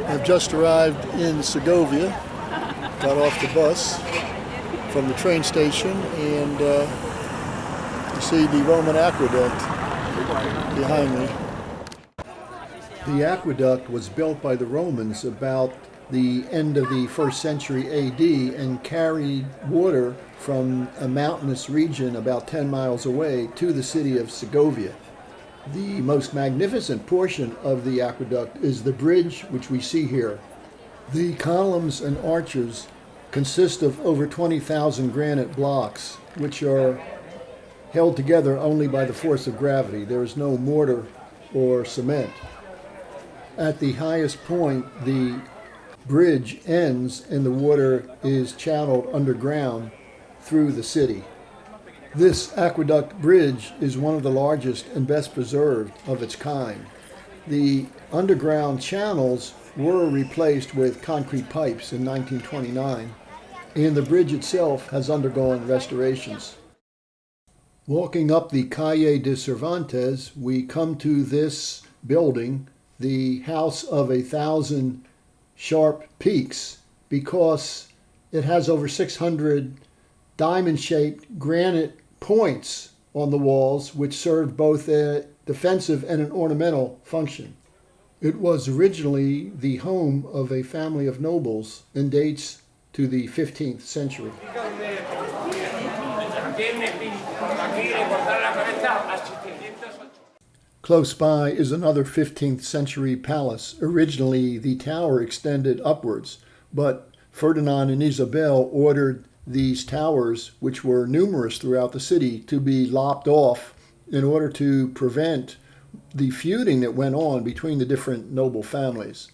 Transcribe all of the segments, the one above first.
I've just arrived in Segovia, got off the bus from the train station, and you see the Roman Aqueduct behind me. The aqueduct was built by the Romans about the end of the 1st century AD and carried water from a mountainous region about 10 miles away to the city of Segovia. The most magnificent portion of the aqueduct is the bridge which we see here. The columns and arches consist of over 20,000 granite blocks, which are held together only by the force of gravity. There is no mortar or cement. At the highest point, the bridge ends and the water is channeled underground through the city. This aqueduct bridge is one of the largest and best preserved of its kind. The underground channels were replaced with concrete pipes in 1929, and the bridge itself has undergone restorations. Walking up the Calle de Cervantes, we come to this building, the House of 1,000 Sharp Peaks, because it has over 600 diamond-shaped granite points on the walls, which served both a defensive and an ornamental function. It was originally the home of a family of nobles and dates to the 15th century. Close by is another 15th century palace. Originally, the tower extended upwards, but Ferdinand and Isabel ordered these towers, which were numerous throughout the city, to be lopped off in order to prevent the feuding that went on between the different noble families.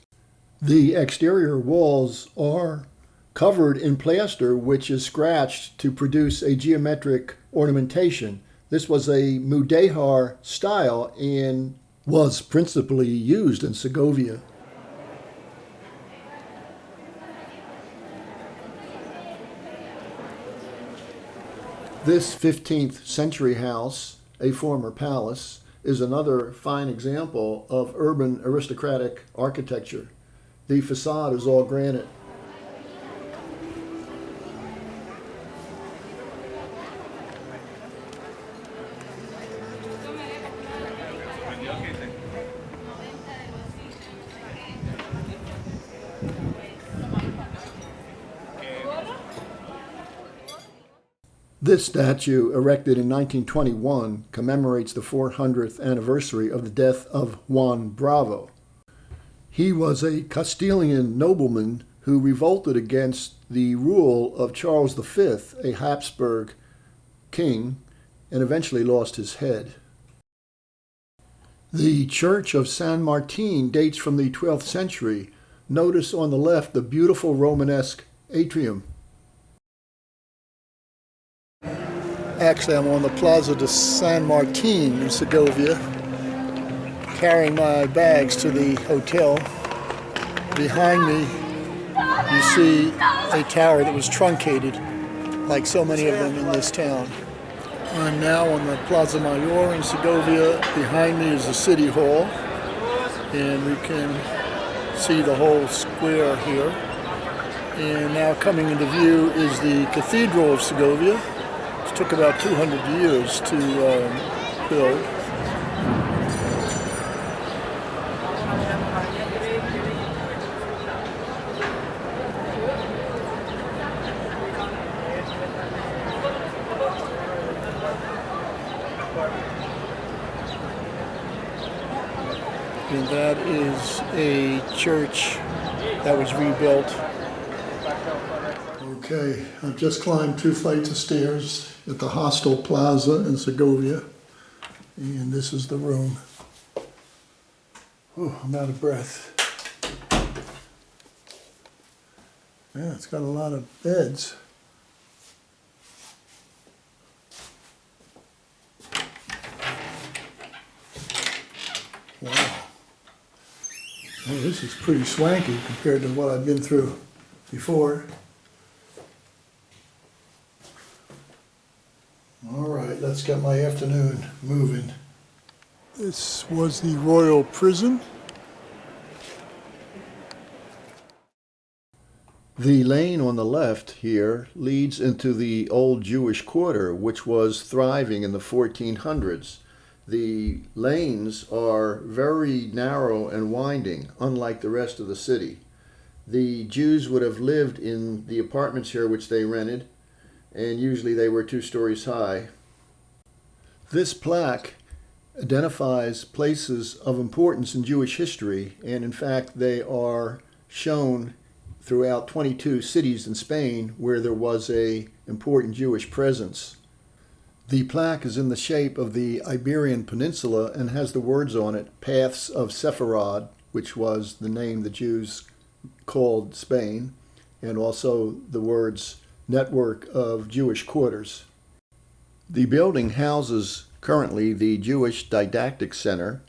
The exterior walls are covered in plaster, which is scratched to produce a geometric ornamentation. This was a mudéjar style and was principally used in Segovia. This 15th century house, a former palace, is another fine example of urban aristocratic architecture. The facade is all granite. This statue, erected in 1921, commemorates the 400th anniversary of the death of Juan Bravo. He was a Castilian nobleman who revolted against the rule of Charles V, a Habsburg king, and eventually lost his head. The Church of San Martin dates from the 12th century. Notice on the left the beautiful Romanesque atrium. Actually, I'm on the Plaza de San Martin in Segovia, carrying my bags to the hotel. Behind me, you see a tower that was truncated, like so many of them in this town. I'm now on the Plaza Mayor in Segovia. Behind me is the City Hall, and we can see the whole square here. And now coming into view is the Cathedral of Segovia. It took about 200 years to build. And that is a church that was rebuilt. Okay, I've just climbed 2 flights of stairs at the Hostel Plaza in Segovia, and this is the room. Oh, I'm out of breath. Yeah, it's got a lot of beds. Wow. Oh, this is pretty swanky compared to what I've been through before. All right, let's get my afternoon moving. This was the royal prison. The lane on the left here leads into the old Jewish quarter, which was thriving in the 1400s. The lanes are very narrow and winding, unlike the rest of the city. The Jews would have lived in the apartments here which they rented, and usually they were 2 stories high. This plaque identifies places of importance in Jewish history, and in fact they are shown throughout 22 cities in Spain where there was an important Jewish presence. The plaque is in the shape of the Iberian Peninsula and has the words on it, Paths of Sepharad, which was the name the Jews called Spain, and also the words Network of Jewish Quarters. The building houses currently the Jewish Didactic Center,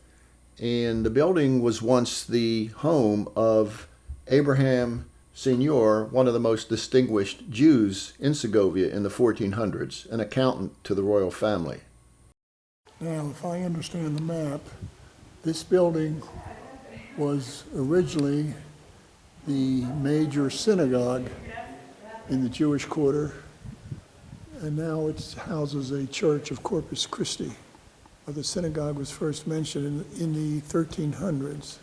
and the building was once the home of Abraham Senior, one of the most distinguished Jews in Segovia in the 1400s, an accountant to the royal family. Now, if I understand the map, this building was originally the major synagogue in the Jewish quarter, and now it houses a church of Corpus Christi. The synagogue was first mentioned in the 1300s.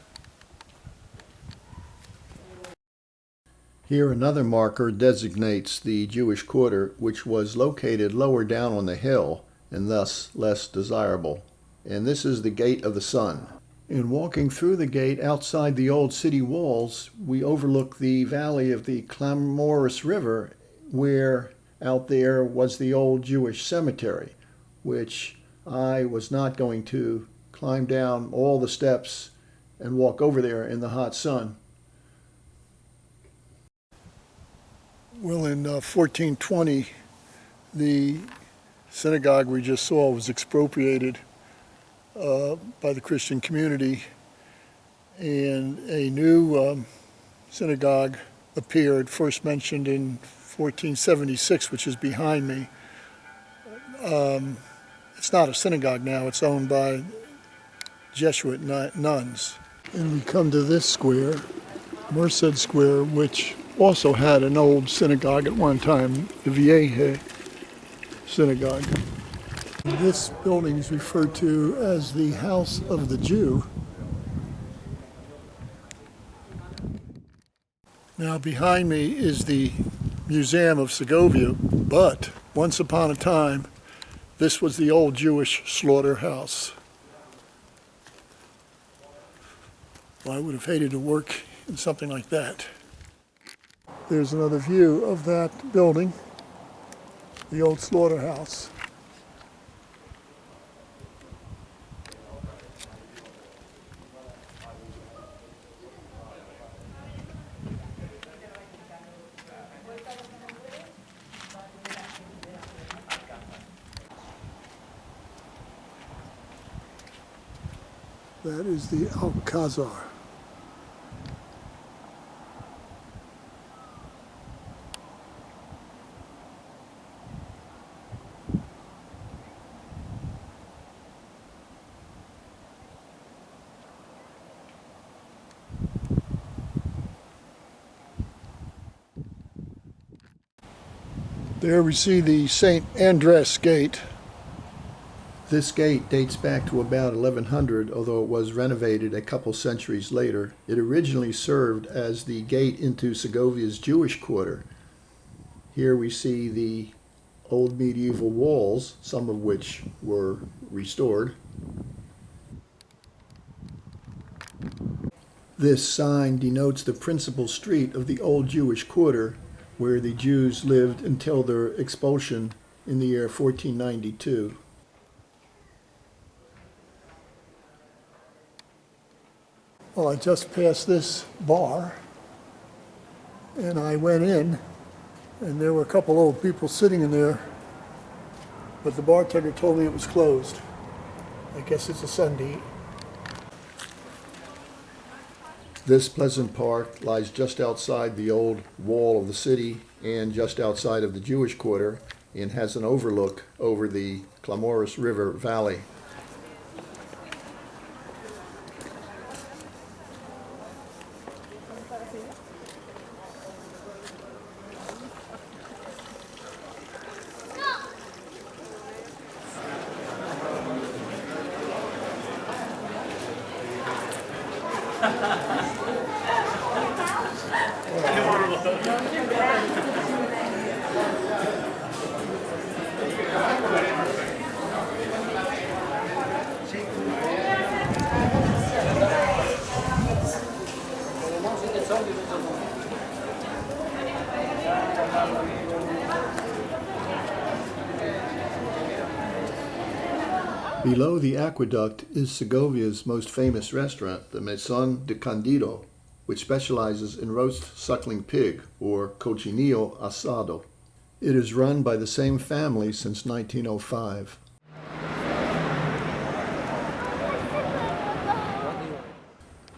Here another marker designates the Jewish quarter, which was located lower down on the hill and thus less desirable. And this is the Gate of the Sun. In walking through the gate outside the old city walls, we overlook the valley of the Clamorous River, where out there was the old Jewish cemetery, which I was not going to climb down all the steps and walk over there in the hot sun. Well, in 1420, the synagogue we just saw was expropriated by the Christian community, and a new synagogue appeared, first mentioned in 1476, which is behind me. It's not a synagogue now, it's owned by Jesuit nuns. And we come to this square, Merced Square, which also had an old synagogue at one time, the Vieja Synagogue. This building is referred to as the House of the Jew. Now behind me is the Museum of Segovia, but once upon a time, this was the old Jewish slaughterhouse. Well, I would have hated to work in something like that. There's another view of that building, the old slaughterhouse. That is the Alcazar. There we see the St. Andres Gate. This gate dates back to about 1100, although it was renovated a couple centuries later. It originally served as the gate into Segovia's Jewish quarter. Here we see the old medieval walls, some of which were restored. This sign denotes the principal street of the old Jewish quarter, where the Jews lived until their expulsion in the year 1492. Well, I just passed this bar, and I went in, and there were a couple old people sitting in there, but the bartender told me it was closed. I guess it's a Sunday. This pleasant park lies just outside the old wall of the city and just outside of the Jewish quarter, and has an overlook over the Clamorous River Valley. Below the aqueduct is Segovia's most famous restaurant, the Maison de Candido, which specializes in roast suckling pig, or cochinillo asado. It is run by the same family since 1905.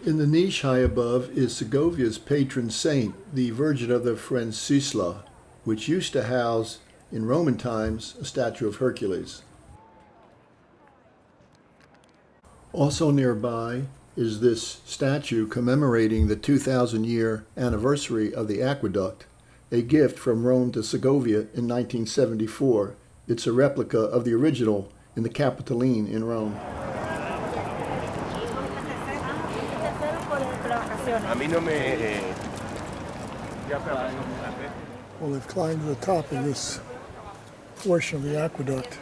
In the niche high above is Segovia's patron saint, the Virgin of the Francisla, which used to house, in Roman times, a statue of Hercules. Also nearby is this statue commemorating the 2,000-year anniversary of the aqueduct, a gift from Rome to Segovia in 1974. It's a replica of the original in the Capitoline in Rome. Well, they've climbed to the top of this portion of the aqueduct.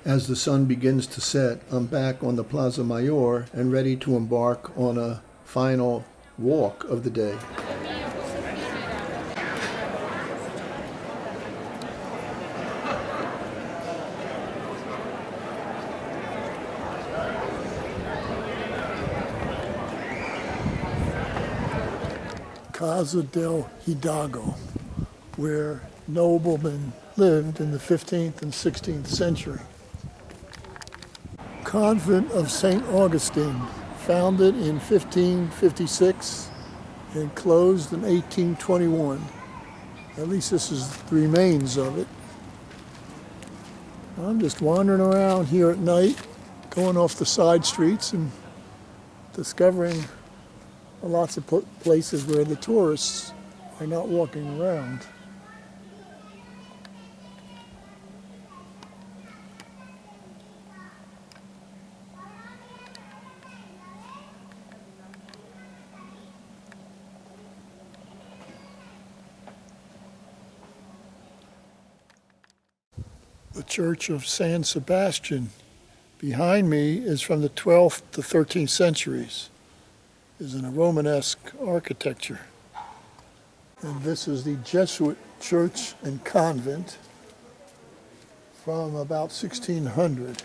As the sun begins to set, I'm back on the Plaza Mayor and ready to embark on a final walk of the day. Casa del Hidalgo, where noblemen lived in the 15th and 16th century. Convent of St. Augustine, founded in 1556 and closed in 1821. At least this is the remains of it. I'm just wandering around here at night, going off the side streets and discovering lots of places where the tourists are not walking around. The Church of San Sebastian behind me is from the 12th to 13th centuries. Is in a Romanesque architecture. And this is the Jesuit church and convent from about 1600.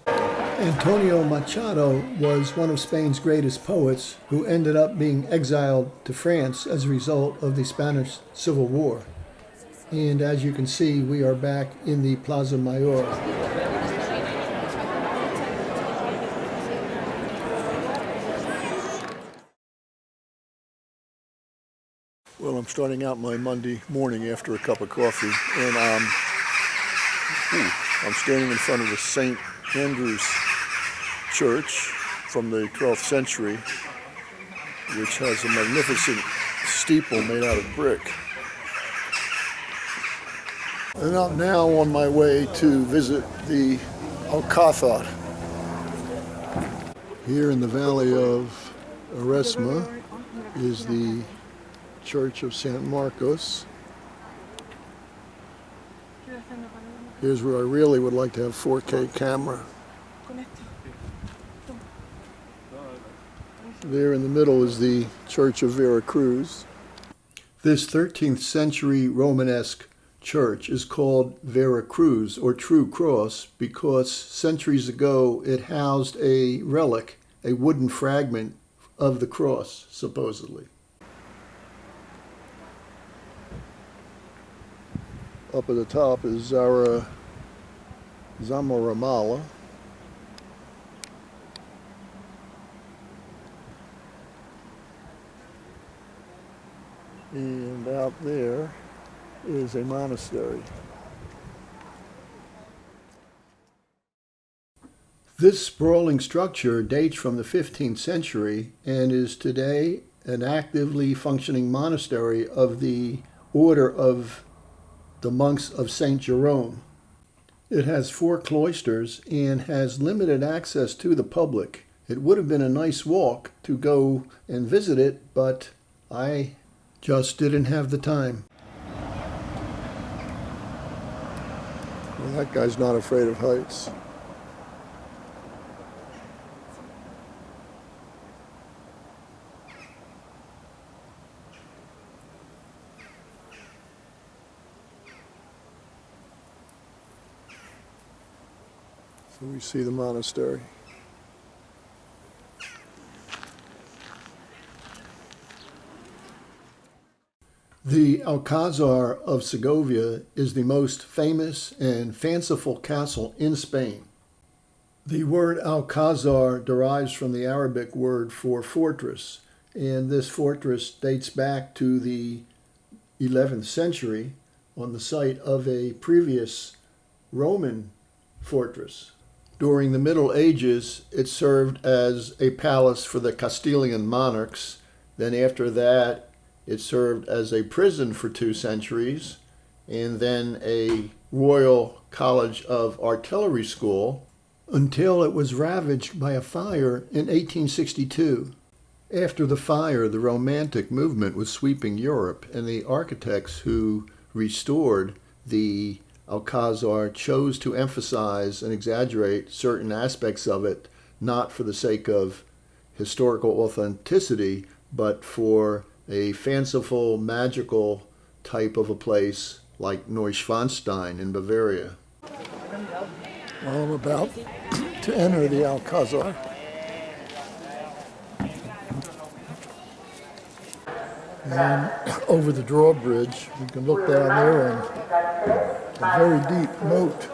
Antonio Machado was one of Spain's greatest poets who ended up being exiled to France as a result of the Spanish Civil War. And as you can see, we are back in the Plaza Mayor. Well, I'm starting out my Monday morning after a cup of coffee, and I'm standing in front of the St. Andrew's Church from the 12th century, which has a magnificent steeple made out of brick. And I'm now on my way to visit the Alcazar. Here in the valley of Eresma is the Church of San Marcos. Here's where I really would like to have 4K camera. There in the middle is the Church of Veracruz. This 13th century Romanesque church is called Veracruz, or True Cross, because centuries ago it housed a relic, a wooden fragment of the cross, supposedly. Up at the top is Zamoramala. And out there is a monastery. This sprawling structure dates from the 15th century and is today an actively functioning monastery of the Order of the Monks of St. Jerome. It has 4 cloisters and has limited access to the public. It would have been a nice walk to go and visit it, but I just didn't have the time. Well, that guy's not afraid of heights. So we see the monastery. The Alcazar of Segovia is the most famous and fanciful castle in Spain. The word Alcazar derives from the Arabic word for fortress, and this fortress dates back to the 11th century on the site of a previous Roman fortress. During the Middle Ages, it served as a palace for the Castilian monarchs. Then after that, it served as a prison for 2 centuries, and then a Royal College of Artillery school, until it was ravaged by a fire in 1862. After the fire, the Romantic movement was sweeping Europe, and the architects who restored the Alcazar chose to emphasize and exaggerate certain aspects of it, not for the sake of historical authenticity, but for a fanciful, magical type of a place like Neuschwanstein in Bavaria. Well, I'm about to enter the Alcazar. And over the drawbridge, you can look down there and a very deep moat.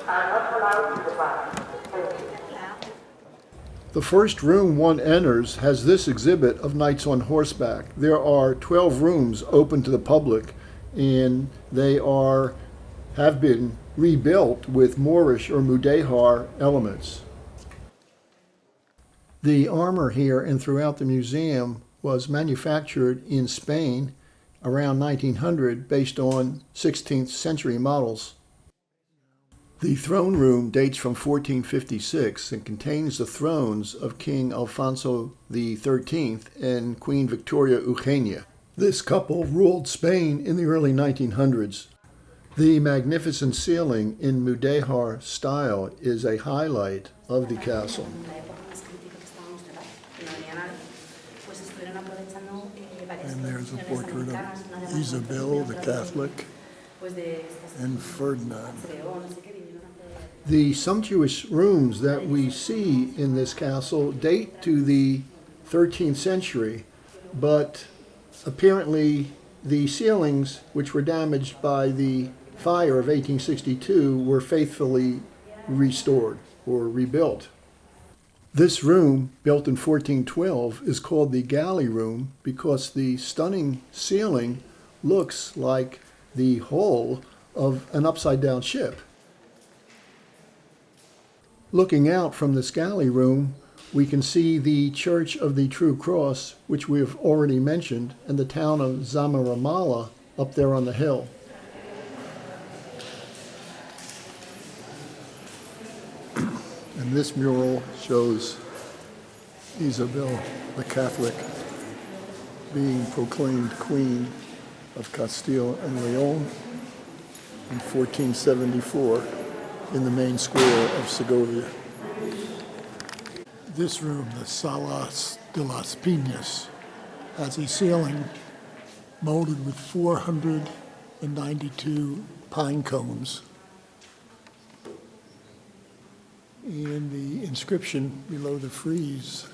The first room one enters has this exhibit of knights on horseback. There are 12 rooms open to the public, and they have been rebuilt with Moorish or Mudéjar elements. The armor here and throughout the museum was manufactured in Spain around 1900 based on 16th century models. The throne room dates from 1456 and contains the thrones of King Alfonso XIII and Queen Victoria Eugenia. This couple ruled Spain in the early 1900s. The magnificent ceiling in Mudéjar style is a highlight of the castle. And there's a portrait of Isabel the Catholic and Ferdinand. The sumptuous rooms that we see in this castle date to the 13th century, but apparently the ceilings, which were damaged by the fire of 1862, were faithfully restored or rebuilt. This room, built in 1412, is called the galley room because the stunning ceiling looks like the hull of an upside-down ship. Looking out from this galley room, we can see the Church of the True Cross, which we have already mentioned, and the town of Zamaramala up there on the hill. And this mural shows Isabel the Catholic being proclaimed Queen of Castile and Leon in 1474 in the main square of Segovia. This room, the Salas de las Piñas, has a ceiling molded with 492 pine cones. And the inscription below the frieze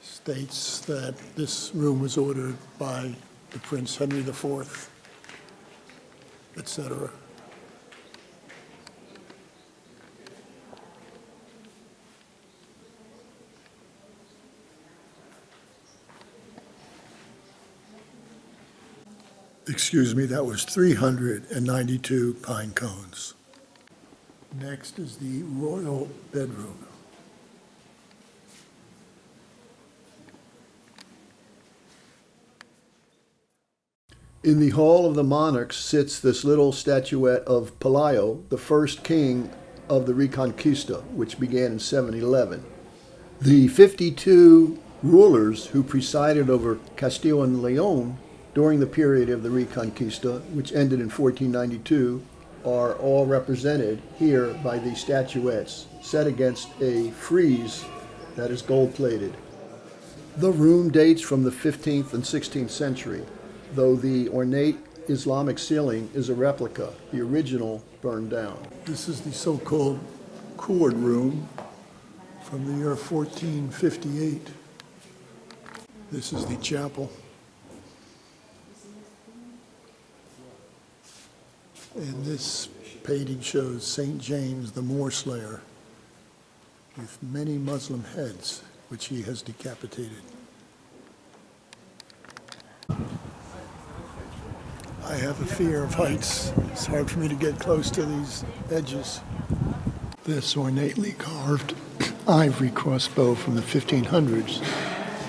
states that this room was ordered by the Prince Henry IV, etc. Excuse me, that was 392 pine cones. Next is the royal bedroom. In the Hall of the Monarchs sits this little statuette of Pelayo, the first king of the Reconquista, which began in 711. The 52 rulers who presided over Castile and Leon during the period of the Reconquista, which ended in 1492, are all represented here by these statuettes, set against a frieze that is gold-plated. The room dates from the 15th and 16th century, though the ornate Islamic ceiling is a replica. The original burned down. This is the so-called court room from the year 1458. This is the chapel. And this painting shows St. James the Moor Slayer with many Muslim heads, which he has decapitated. I have a fear of heights. It's hard for me to get close to these edges. This ornately carved ivory crossbow from the 1500s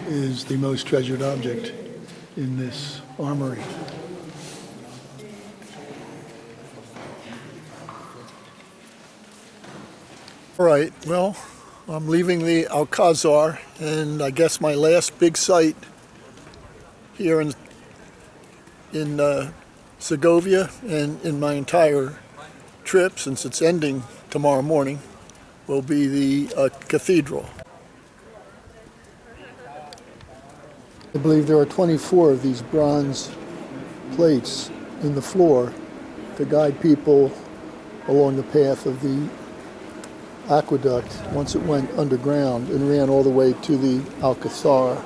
is the most treasured object in this armory. All right, well, I'm leaving the Alcazar, and I guess my last big sight here in Segovia and in my entire trip, since it's ending tomorrow morning, will be the cathedral. I believe there are 24 of these bronze plates in the floor to guide people along the path of the aqueduct once it went underground and ran all the way to the Alcazar.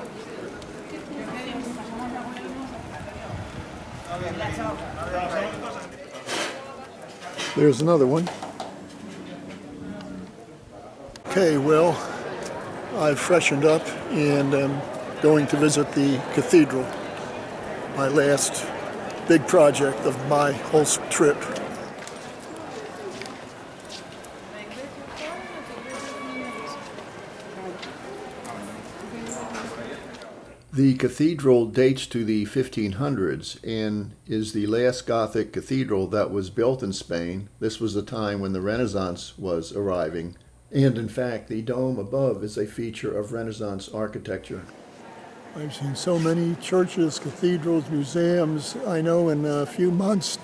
There's another one. Okay, well, I've freshened up and am going to visit the cathedral, my last big project of my whole trip. The cathedral dates to the 1500s and is the last Gothic cathedral that was built in Spain. This was the time when the Renaissance was arriving, and in fact the dome above is a feature of Renaissance architecture. I've seen so many churches, cathedrals, museums. I know in a few months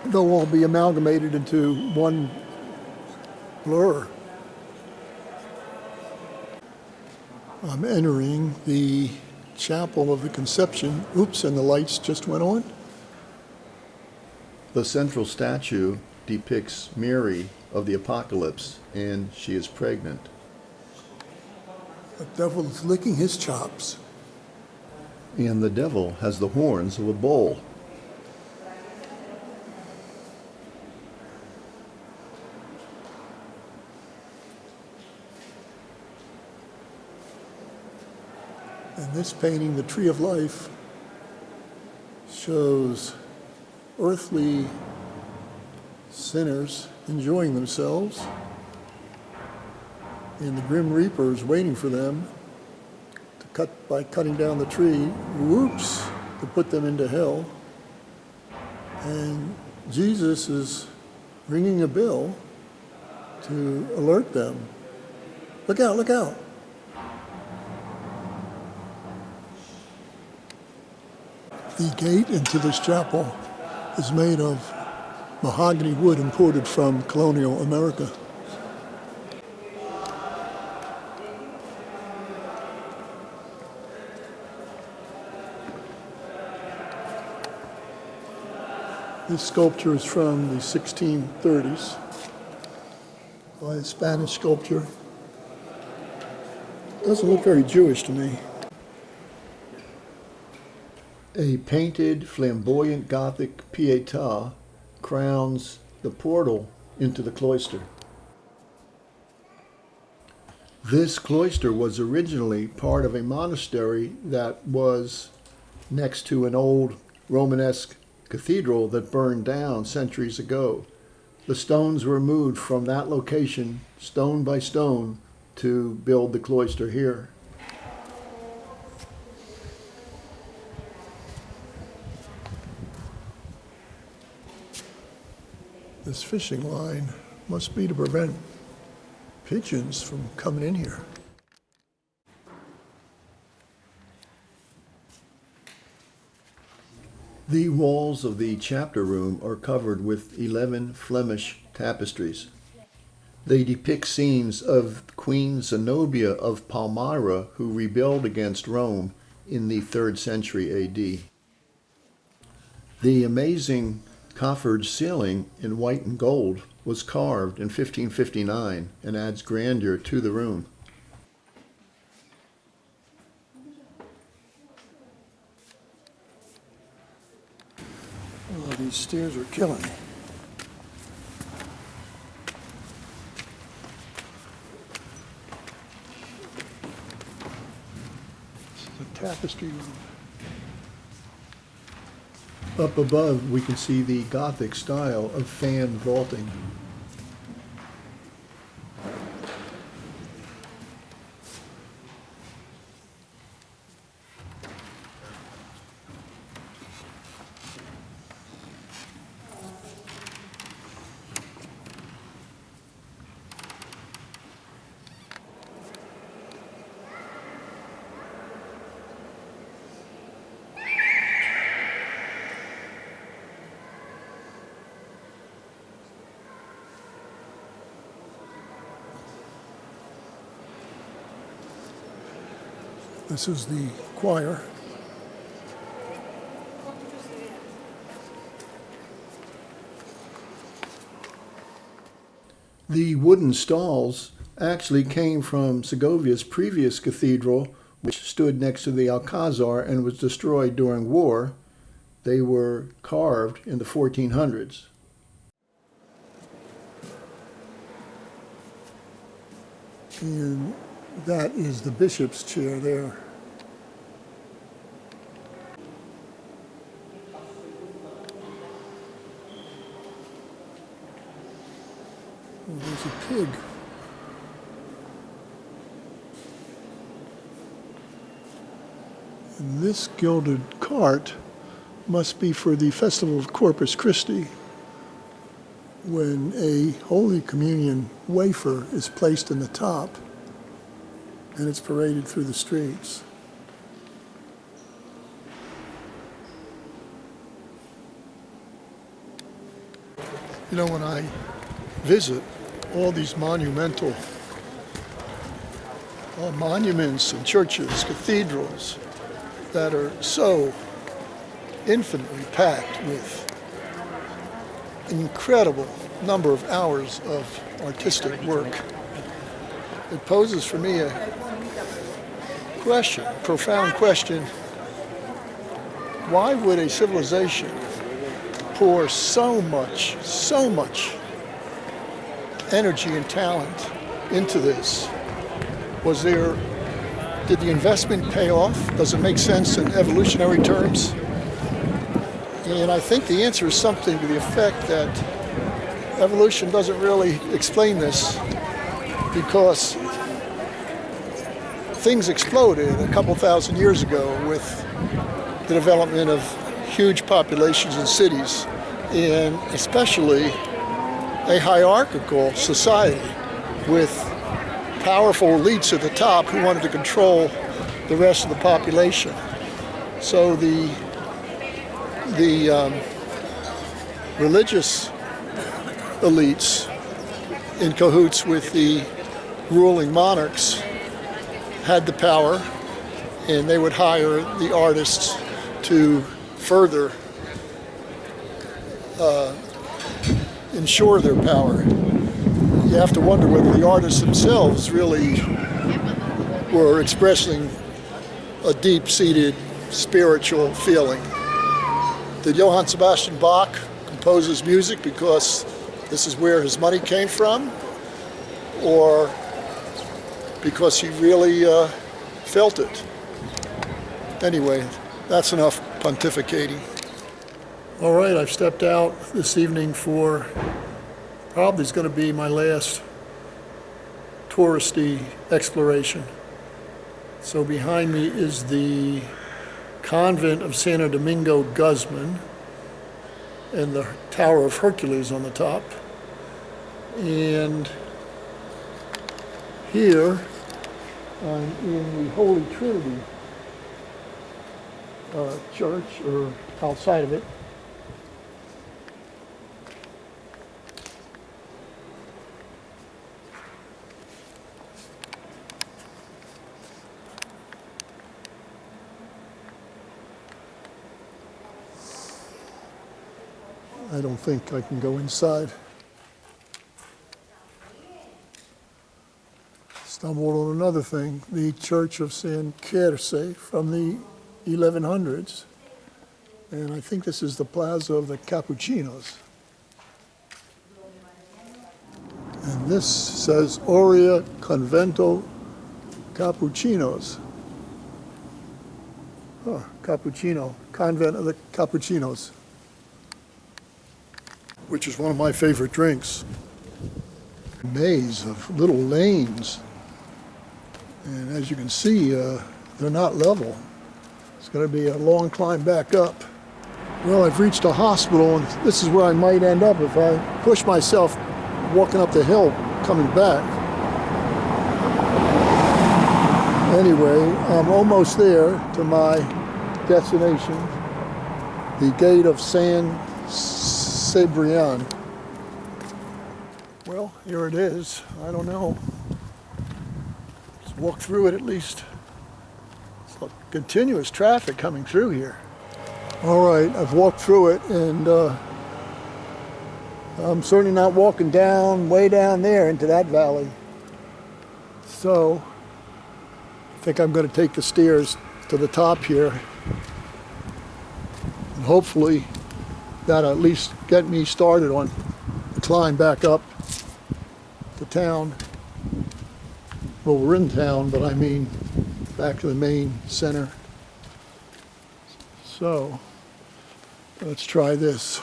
they'll all be amalgamated into one blur. I'm entering the Chapel of the Conception. Oops, and the lights just went on. The central statue depicts Mary of the Apocalypse, and she is pregnant. The devil is licking his chops. And the devil has the horns of a bull. And this painting, The Tree of Life, shows earthly sinners enjoying themselves, and the Grim Reaper is waiting for them by cutting down the tree, whoops, to put them into hell. And Jesus is ringing a bell to alert them. Look out, look out. The gate into this chapel is made of mahogany wood imported from colonial America. This sculpture is from the 1630s by a Spanish sculptor. Doesn't look very Jewish to me. A painted flamboyant Gothic Pietà crowns the portal into the cloister. This cloister was originally part of a monastery that was next to an old Romanesque cathedral that burned down centuries ago. The stones were moved from that location, stone by stone, to build the cloister here. This fishing line must be to prevent pigeons from coming in here. The walls of the chapter room are covered with 11 Flemish tapestries. They depict scenes of Queen Zenobia of Palmyra, who rebelled against Rome in the 3rd century AD. The amazing coffered ceiling in white and gold was carved in 1559 and adds grandeur to the room. Oh, these stairs are killing me. This is a tapestry room. Up above, we can see the Gothic style of fan vaulting. This is the choir. The wooden stalls actually came from Segovia's previous cathedral, which stood next to the Alcazar and was destroyed during war. They were carved in the 1400s. And that is the bishop's chair there. Oh, there's a pig. And this gilded cart must be for the festival of Corpus Christi, when a Holy Communion wafer is placed in the top and it's paraded through the streets. You know, when I visit all these monumental monuments and churches, cathedrals that are so infinitely packed with an incredible number of hours of artistic work, it poses for me a question, a profound question. Why would a civilization pour so much energy and talent into this? Did the investment pay off? Does it make sense in evolutionary terms? And I think the answer is something to the effect that evolution doesn't really explain this, because things exploded a couple thousand years ago with the development of huge populations in cities, and especially a hierarchical society with powerful elites at the top who wanted to control the rest of the population. So the religious elites, in cahoots with the ruling monarchs, had the power, and they would hire the artists to further ensure their power. You have to wonder whether the artists themselves really were expressing a deep-seated spiritual feeling. Did Johann Sebastian Bach compose his music because this is where his money came from, or because he really felt it? Anyway, that's enough pontificating. All right, I've stepped out this evening for probably is going to be my last touristy exploration. So behind me is the convent of Santo Domingo Guzman and the Tower of Hercules on the top. And here I'm in the Holy Trinity church, or outside of it. I don't think I can go inside. Stumbled on another thing, the Church of San Quirce from the 1100s. And I think this is the Plaza of the Capuchinos. And this says Aurea Convento Capuchinos. Oh, Cappuccino, Convent of the Capuchinos, which is one of my favorite drinks. Maze of little lanes. And as you can see, they're not level. It's going to be a long climb back up. Well, I've reached a hospital, and this is where I might end up if I push myself walking up the hill coming back. Anyway, I'm almost there to my destination, the gate of San Cibrian. Well, here it is. I don't know. Let's walk through it at least. It's like continuous traffic coming through here. All right, I've walked through it, and I'm certainly not walking down, way down there into that valley. So, I think I'm going to take the stairs to the top here. And hopefully, that'll at least get me started on the climb back up to town. Well, we're in town, but I mean back to the main center. So, let's try this.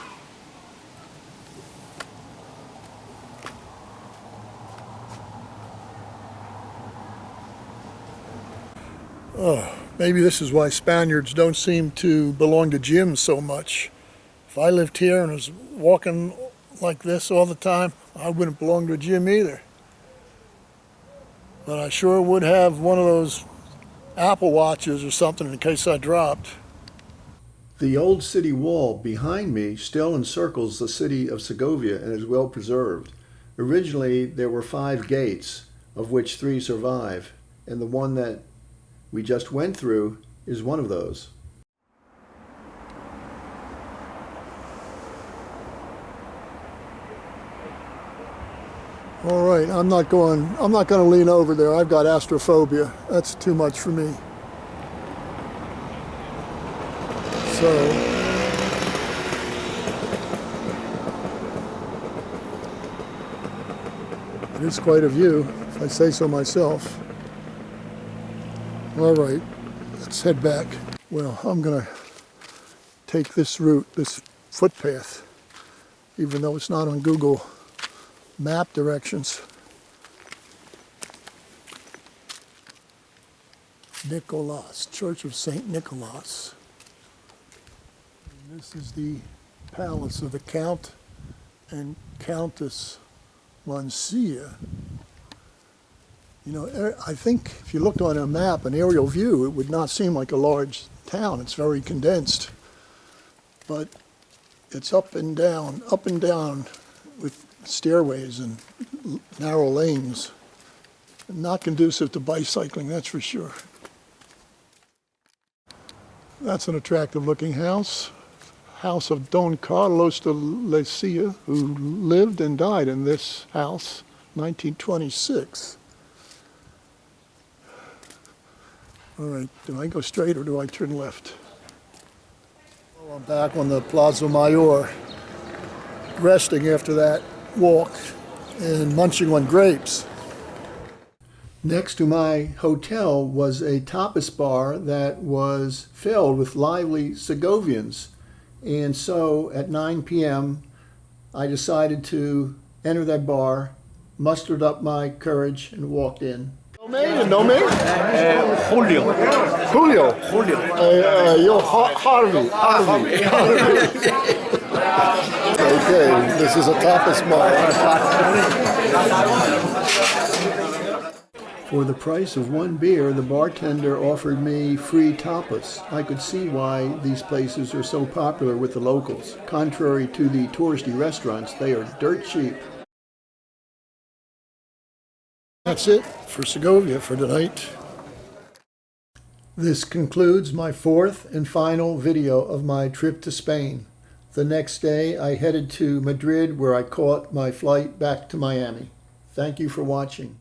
Oh, maybe this is why Spaniards don't seem to belong to gyms so much. If I lived here and was walking like this all the time, I wouldn't belong to a gym either. But I sure would have one of those Apple Watches or something in case I dropped. The old city wall behind me still encircles the city of Segovia and is well preserved. Originally, there were 5 gates, of which 3 survive, and the one that we just went through is one of those. All right, I'm not going to lean over there. I've got astrophobia. That's too much for me. So, it is quite a view, if I say so myself. All right, let's head back. Well, I'm going to take this route, this footpath, even though it's not on Google map directions. Nicholas, Church of St. Nicholas. And this is the palace of the Count and Countess Lancia. You know, I think if you looked on a map, an aerial view, it would not seem like a large town. It's very condensed. But it's up and down with stairways and narrow lanes. Not conducive to bicycling, that's for sure. That's an attractive looking house. House of Don Carlos de Lecia, who lived and died in this house, 1926. All right, do I go straight or do I turn left? Well, I'm back on the Plaza Mayor, resting after that walk and munching on grapes. Next to my hotel was a tapas bar that was filled with lively Segovians. And so at 9 p.m., I decided to enter that bar, mustered up my courage, and walked in. No me? Julio. Julio. Julio. Yo, Harvey. Okay, this is a tapas bar. For the price of one beer, the bartender offered me free tapas. I could see why these places are so popular with the locals. Contrary to the touristy restaurants, they are dirt cheap. That's it for Segovia for tonight. This concludes my fourth and final video of my trip to Spain. The next day, I headed to Madrid, where I caught my flight back to Miami. Thank you for watching.